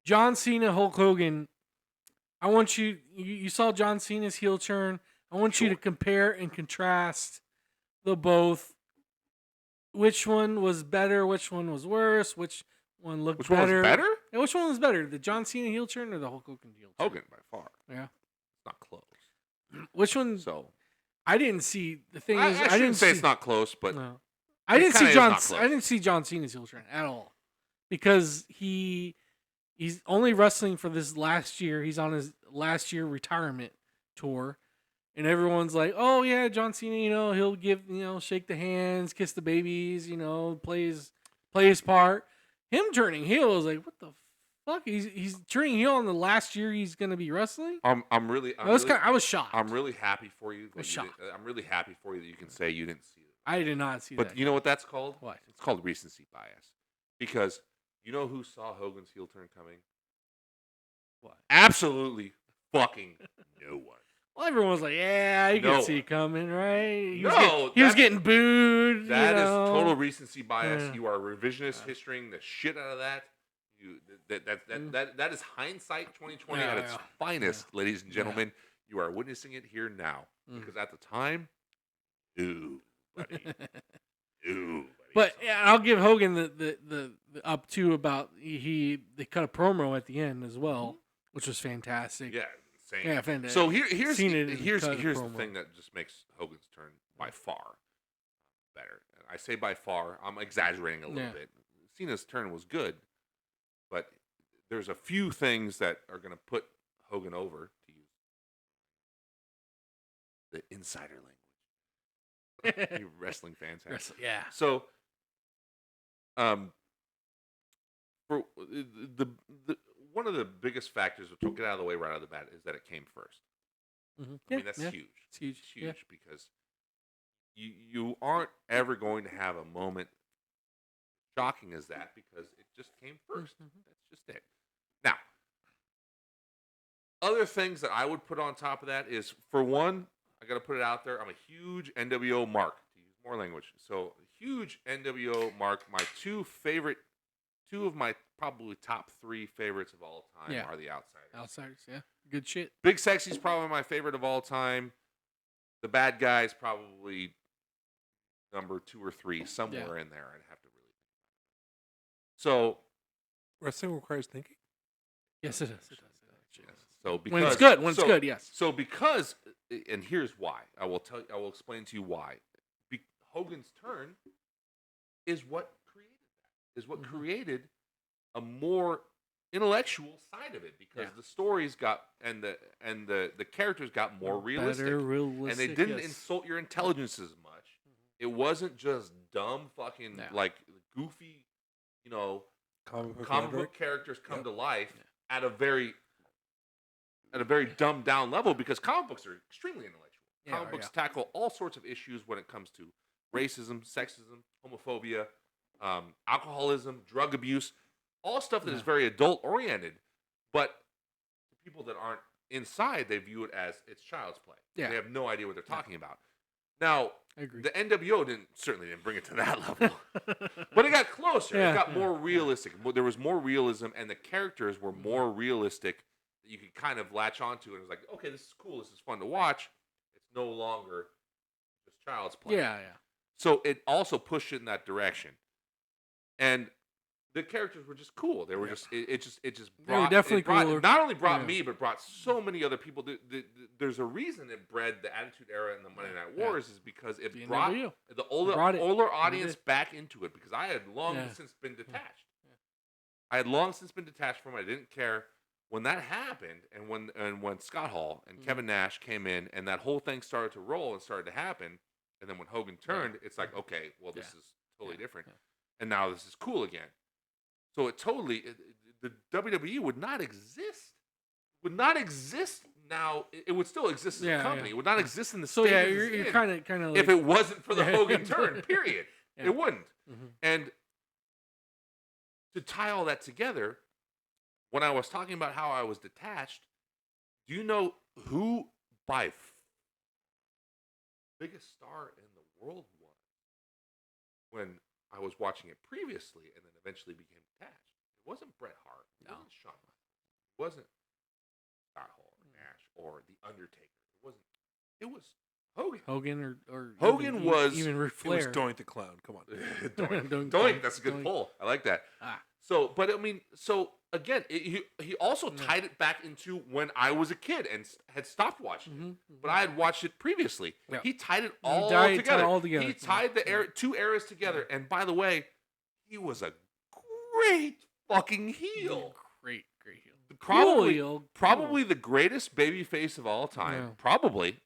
John Cena, Hulk Hogan. I want you saw John Cena's heel turn. I want you to compare and contrast the both. Which one was better? Which one was worse? Which one looked better? One was better? And which one was better? The John Cena heel turn or the Hulk Hogan heel turn? Hogan by far. Yeah. It's not close. Which one? So I didn't see. The thing is, I didn't say it's not close, but no. I didn't see John Cena's heel turn at all because he's only wrestling for this last year. He's on his last year retirement tour. And everyone's like, "Oh yeah, John Cena, he'll give, shake the hands, kiss the babies, play his part." Him turning heel is like, what the fuck? He's turning heel on the last year he's gonna be wrestling. I was shocked. I'm really happy for you. I'm really happy for you that you can say you didn't see it. I did not see that. But you know what that's called? What? It's called recency bias. Because you know who saw Hogan's heel turn coming? What? Absolutely fucking no one. Well, everyone was like, "Yeah, you can see it coming, right?" He was getting booed. That is total recency bias. Yeah. You are revisionist historying the shit out of that. That is hindsight 2020 at its finest, ladies and gentlemen. You are witnessing it here now because at the time, buddy. But I'll give Hogan the up to about they cut a promo at the end as well, which was fantastic. Yeah. Yeah, fantastic. So here's the thing that just makes Hogan's turn by far better. I say by far. I'm exaggerating a little bit. Cena's turn was good, but there's a few things that are going to put Hogan over, to use the insider language. You wrestling fans have. Yeah. So, for the one of the biggest factors, which we'll get out of the way right out of the bat, is that it came first. Mm-hmm. I mean, that's huge. It's huge. It's huge because you aren't ever going to have a moment shocking as that because it just came 1st. Mm-hmm. That's just it. Now, other things that I would put on top of that is, for one, I got to put it out there, I'm a huge NWO mark, to use more language. So, huge NWO mark. My two of my probably top 3 favorites of all time are the Outsiders. Outsiders, yeah. Good shit. Big Sexy's probably my favorite of all time. The Bad Guys probably number 2 or 3, somewhere in there. I'd have to really think about it. So, wrestling requires thinking? Yes, it does. Yes. So because, when it's good, yes. So because, and here's why. I will explain to you why. Hogan's turn is what created that. Is what created a more intellectual side of it, because the stories got and the characters got more realistic, and they didn't insult your intelligence as much. It wasn't just dumb fucking like goofy, comic book characters come to life at a very dumbed down level, because comic books are extremely intellectual. Comic books tackle all sorts of issues when it comes to racism, sexism, homophobia, alcoholism, drug abuse, all stuff that is very adult oriented, but the people that aren't inside, they view it as it's child's play. Yeah. They have no idea what they're talking about. Now, the NWO certainly didn't bring it to that level, but it got closer. It got more realistic. There was more realism, and the characters were more realistic that you could kind of latch onto, and it was like, okay, this is cool, this is fun to watch. It's no longer just child's play. Yeah. So it also pushed it in that direction, and the characters were just cool. They were just brought, not only brought me, but brought so many other people. There's a reason it bred the Attitude Era and the Monday Night Wars, is because it brought the older audience back into it, because I had long since been detached. I had long since been detached from it. I didn't care. When that happened, and when Scott Hall and Kevin Nash came in, and that whole thing started to roll and started to happen, and then when Hogan turned, it's like, okay, well, this is totally different, and now this is cool again. So the WWE would not exist. Now. It would still exist as a company. It would not exist in the state. So you're kind of like, if it wasn't for the Hogan turn, period, it wouldn't. Mm-hmm. And to tie all that together, when I was talking about how I was detached, do you know who by biggest star in the world was when I was watching it previously and then eventually became detached? It wasn't Bret Hart. It No. wasn't Shawn. It wasn't Scott Hall or Nash or The Undertaker. It was Hogan. Hogan was even Ric It was Flair. Doink the Clown. Come on. Doink. That's a good Doink. pull. I like that. So again, he also tied it back into when I was a kid and had stopped watching it, but I had watched it previously. Yeah. He tied it all together. He tied the two eras together. And by the way, he was a great fucking heel. Great heel. Probably the greatest babyface of all time. Yeah. Probably.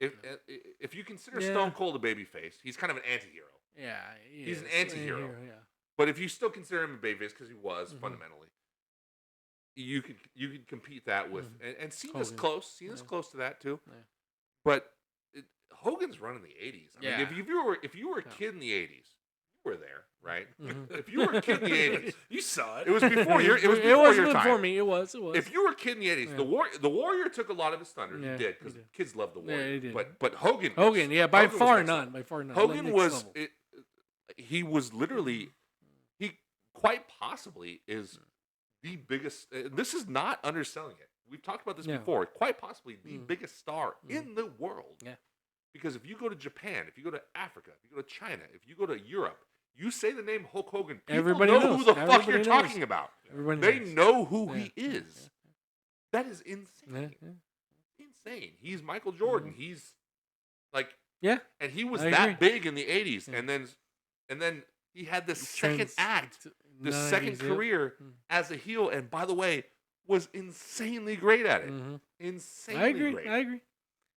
If you consider Stone Cold a babyface, he's kind of an anti-hero. Yeah, he's an anti-hero. Yeah. But if you still consider him a babyface, because he was fundamentally, you could compete that with and Cena's Hogan. close. Cena's close to that too. Yeah. But Hogan's run in the '80s. I mean, Yeah. if you were a kid in the '80s, you were there, right? If you were a kid in the '80s, You saw it. it was before your It was time. before me. It was. If you were a kid in the '80s, the Warrior took a lot of his thunder. Yeah, he did because he did. kids loved the Yeah, Warrior. he did. But Hogan, by was far next none. level. Hogan was. He was literally. He quite possibly is the biggest. This is not underselling it. We've talked about this before. Quite possibly the biggest star in the world. Yeah. Because if you go to Japan, if you go to Africa, if you go to China, if you go to Europe, you say the name Hulk Hogan, people Everybody know knows. who the fuck Everybody you're knows. talking about. Everybody They knows. know who Yeah. he is. That is insane. Insane. He's Michael Jordan. He's like and he was I that agree. big in the 80s and then he had the second act, the 90s, second career as a heel, and by the way, was insanely great at it. Insanely great. I agree.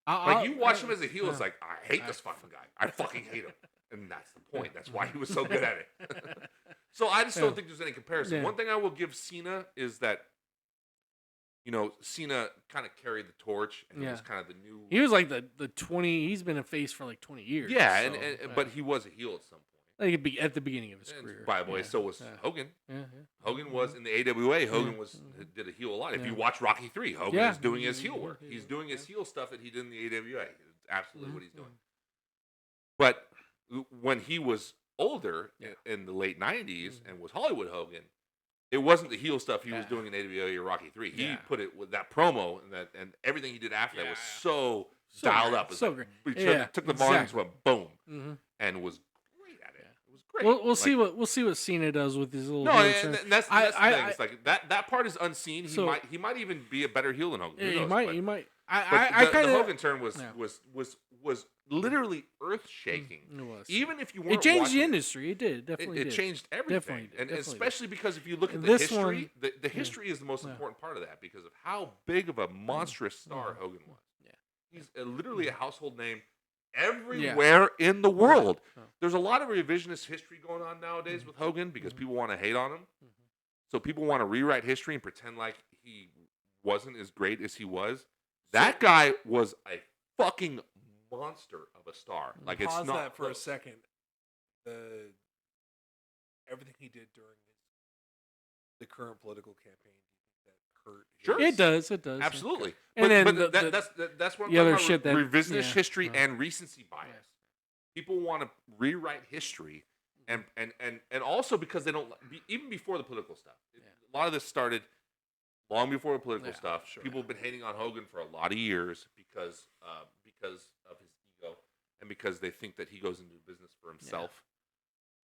Like you watch him as a heel, it's like I hate this fucking guy. I fucking hate him, and that's the point. That's why he was so good at it. So I just don't think there's any comparison. Yeah. One thing I will give Cena is that Cena kind of carried the torch, and he was kind of the new. He was like the 20. He's been a face for like 20 years. Yeah, so, but he was a heel at some point. like at the beginning of his And career. by the way, so was Hogan. Yeah. Hogan was in the AWA. Hogan did a heel a lot. If you watch Rocky III, Hogan is doing his heel work. He's doing his heel stuff that he did in the AWA. It's absolutely what he's doing. But when he was older in the late '90s and was Hollywood Hogan, it wasn't the heel stuff he was doing in AWA or Rocky III. He put it with that promo and everything he did after that was so dialed great. up. So great. He took the volumes, went boom, and was great at it. It was great. We'll see what Cena does with his little. No, heel and turn. that's the thing. It's like that part is unseen. He might even be a better heel than Hogan. He might. The Hogan turn was literally earth shaking. It was. Even if you weren't It changed watching, the industry. It did. Definitely it did. changed everything. Definitely did. And Definitely especially because if you look at the This history, one- the history is the most important part of that because of how big of a monstrous star Hogan was. Yeah. He's literally a household name everywhere in the world. Yeah. There's a lot of revisionist history going on nowadays with Hogan because people want to hate on him. So people want to rewrite history and pretend like he wasn't as great as he was. That guy was a fucking monster of a star. Like it's Pause not that for a close. second. Everything he did during the current political campaign, that hurt. Sure. It does. It does. Absolutely. And then that's what the I'm other talking shit about, that- revisionist history and recency bias. Yeah. People want to rewrite history, and also because they don't even before the political stuff. A lot of this started long before the political stuff. Sure. People have been hating on Hogan for a lot of years because of his ego and because they think that he goes into business for himself.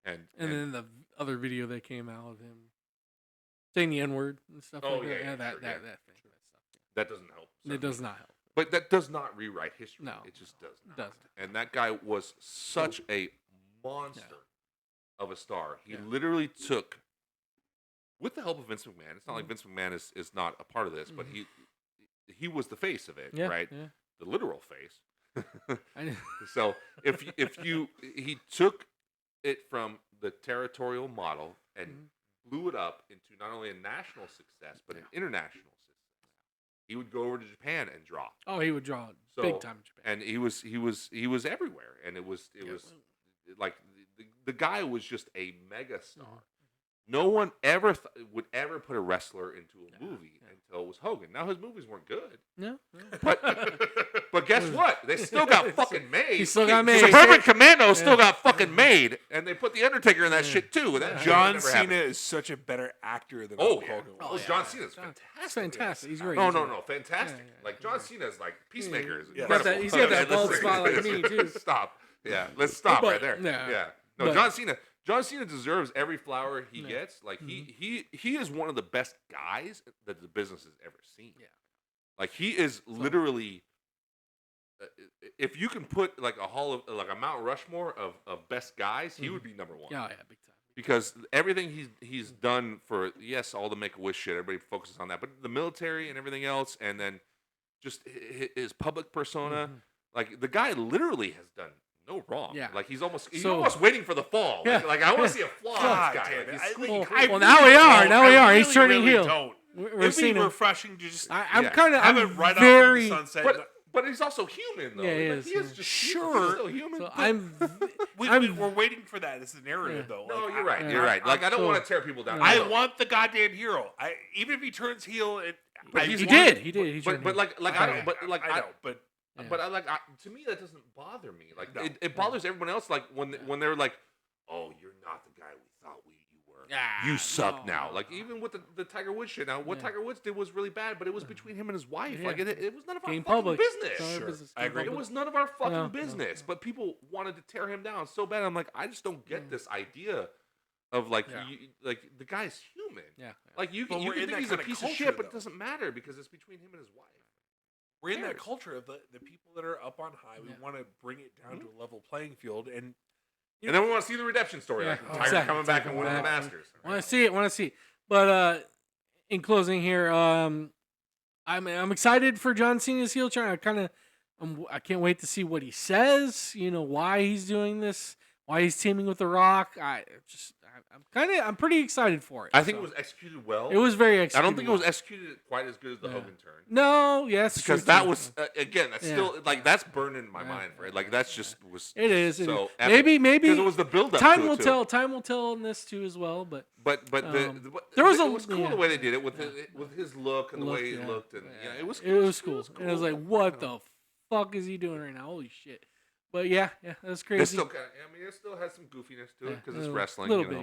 And then the other video that came out of him saying the N-word and stuff like that. That thing. that doesn't help. It does not help. But that does not rewrite history. No, it just does not. Doesn't. And that guy was such a monster of a star. He literally took, with the help of Vince McMahon. It's not like Vince McMahon is not a part of this, but he was the face of it, right? Yeah. The literal face. So he took it from the territorial model and blew it up into not only a national success but an international success. He would go over to Japan and draw. Oh, he would draw big time in Japan. And he was everywhere, and it was like the guy was just a mega star. No one ever would ever put a wrestler into a movie until it was Hogan. Now his movies weren't good. No. But guess what? They still got fucking made. He still got made. Suburban Commando still got fucking made, and they put the Undertaker in that shit too. That John Cena is such a better actor than Hogan. John Cena's fantastic. That's fantastic. He's great. No, fantastic. Like John Cena's like Peacemaker. He's got that bald spot like me too. Stop. Yeah, let's stop right there. Yeah. No, John Cena deserves every flower he gets. Like he is one of the best guys that the business has ever seen. Yeah. Like he is literally. If you can put like a Mount Rushmore of best guys, he would be number one. Yeah, big time. Because everything he's done for all the Make-A-Wish shit, everybody focuses on that, but the military and everything else, and then just his public persona, like the guy literally has done no wrong. Yeah. Like he's almost waiting for the fall. Yeah. Like I want to see a flaw in this guy. Well, now we are. He's turning heel. We're seeing refreshing to just. I'm kind of. Have it right off the sunset. But he's also human, though. Yeah, he is just still human. So we're waiting for that as a narrative, though. No, you're right. You're right. Like I don't want to tear people down. I want the goddamn hero. Even if he turns heel, he did. But I don't. But to me that doesn't bother me. Like it bothers everyone else. Like when they're like, "Oh, you're not the guy we thought you were. You suck now." Like even with the Tiger Woods shit. Now what Tiger Woods did was really bad, but it was between him and his wife. Yeah. Like it was none of our fucking business. I agree. It was none of our fucking business. But people wanted to tear him down so bad. I'm like, I just don't get this idea of like the guy's human. Yeah. Like you can think he's a piece of shit, but it doesn't matter because it's between him and his wife. We're in that culture of the people that are up on high. We want to bring it down to a level playing field, and then we want to see the redemption story, like Tiger coming back and winning the Masters. Want to see it. But in closing here, I'm excited for John Cena's heel turn. I can't wait to see what he says. Why he's doing this, why he's teaming with The Rock. I'm pretty excited for it. I think it was executed well. It was very executed. I don't think it was executed quite as good as the Hogan turn. No, yes, because that was again. That's still like that's burned in my mind. Right, like that's just was. It is. So maybe because it was the build up. Time will tell. Time will tell in this too as well. But it was cool the way they did it with his look and the way he looked, and it was cool. It was cool. And it was like, what the fuck is he doing right now? Holy shit. But that's crazy. It still has some goofiness to it because it's wrestling. A little bit.